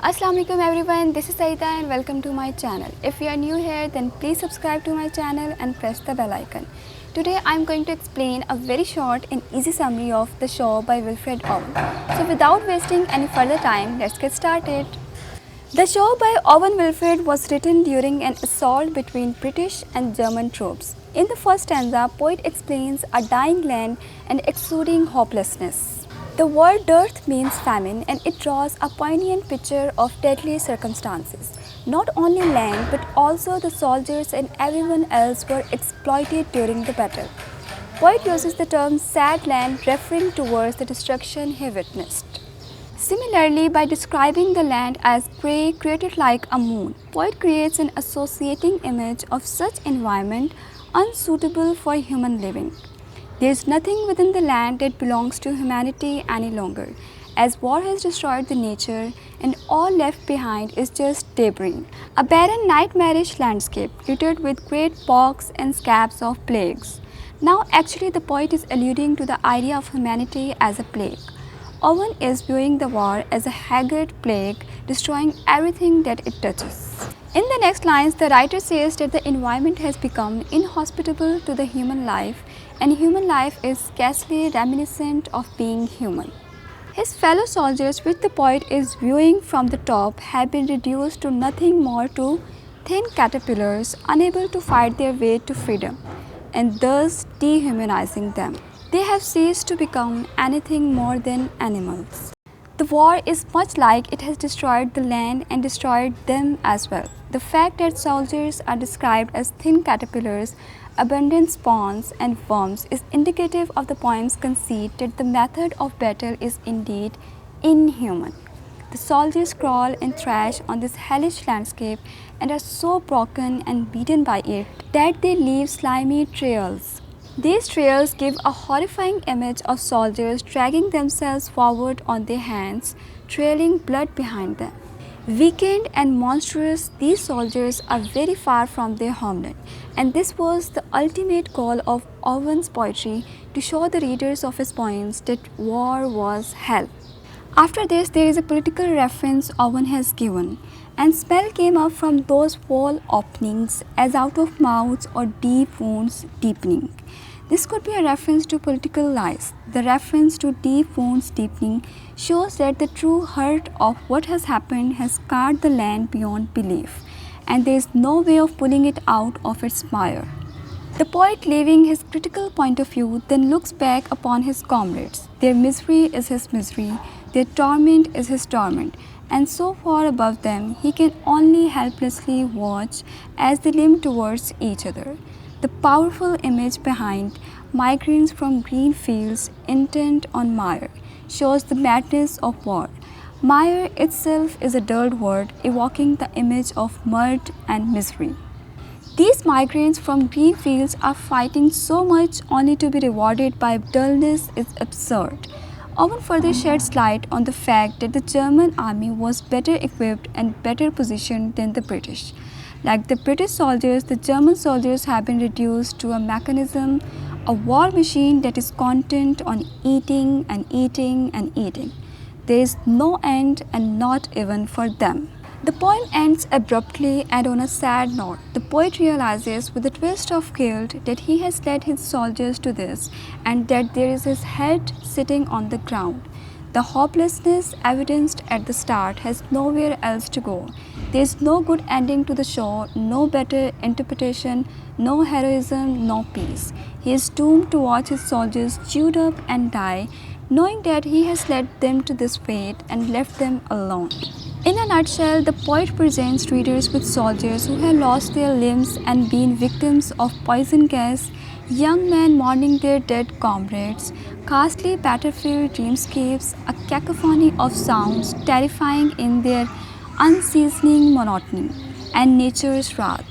Assalamualaikum everyone, this is Saida and welcome to my channel. If you are new here, then please subscribe to my channel and press the bell icon. Today I am going to explain a very short and easy summary of the show by Wilfred Owen. So without wasting any further time, let's get started. The show by Owen Wilfred was written during an assault between British and German troops. In the first stanza, poet explains a dying land and exuding hopelessness. The word dearth means famine, and it draws a poignant picture of deadly circumstances. Not only land but also the soldiers and everyone else were exploited during the battle. Poet uses the term sad land referring towards the destruction he witnessed. Similarly, by describing the land as grey, created like a moon, poet creates an associating image of such environment unsuitable for human living. There is nothing within the land that belongs to humanity any longer, as war has destroyed the nature and all left behind is just debris. A barren, nightmarish landscape littered with great pox and scabs of plagues. Now actually the poet is alluding to the idea of humanity as a plague. Owen is viewing the war as a haggard plague, destroying everything that it touches. In the next lines, the writer says that the environment has become inhospitable to the human life, and human life is scarcely reminiscent of being human. His fellow soldiers, which the poet is viewing from the top, have been reduced to nothing more to thin caterpillars unable to fight their way to freedom, and thus dehumanizing them. They have ceased to become anything more than animals. The war is much like it has destroyed the land and destroyed them as well. The fact that soldiers are described as thin caterpillars, abundant spawns and worms is indicative of the poem's conceit that the method of battle is indeed inhuman. The soldiers crawl and thrash on this hellish landscape and are so broken and beaten by it that they leave slimy trails. These trails give a horrifying image of soldiers dragging themselves forward on their hands, trailing blood behind them. Weakened and monstrous, these soldiers are very far from their homeland, and this was the ultimate goal of Owen's poetry, to show the readers of his poems that war was hell. After this, there is a political reference Owen has given, and smell came up from those wall openings as out of mouths or deep wounds deepening. This could be a reference to political lies. The reference to deep wounds deepening shows that the true hurt of what has happened has scarred the land beyond belief, and there is no way of pulling it out of its mire. The poet, leaving his critical point of view, then looks back upon his comrades. Their misery is his misery, their torment is his torment, and so far above them he can only helplessly watch as they limp towards each other. The powerful image behind migrants from green fields intent on mire shows the madness of war. Mire itself is a dulled word evoking the image of mud and misery. These migrants from green fields are fighting so much only to be rewarded by dullness is absurd. Owen further sheds light on the fact that the German army was better equipped and better positioned than the British. Like the British soldiers, the German soldiers have been reduced to a mechanism, a war machine that is content on eating and eating and eating. There is no end and not even for them. The poem ends abruptly and on a sad note. The poet realizes with a twist of guilt that he has led his soldiers to this and that there is his head sitting on the ground. The hopelessness evidenced at the start has nowhere else to go. There is no good ending to the show, no better interpretation, no heroism, no peace. He is doomed to watch his soldiers chewed up and die, knowing that he has led them to this fate and left them alone. In a nutshell, the poet presents readers with soldiers who have lost their limbs and been victims of poison gas, young men mourning their dead comrades, ghastly battlefield dreamscapes, a cacophony of sounds terrifying in their unceasing monotony, and nature's wrath.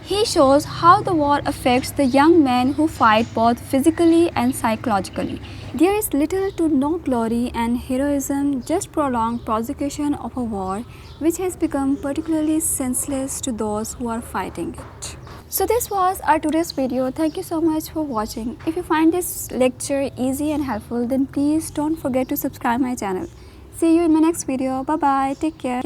He shows how the war affects the young men who fight both physically and psychologically. There is little to no glory and heroism, just prolonged prosecution of a war which has become particularly senseless to those who are fighting it. So this was our today's video. Thank you so much for watching. If you find this lecture easy and helpful, then please don't forget to subscribe my channel. See you in my next video. Bye bye. Take care.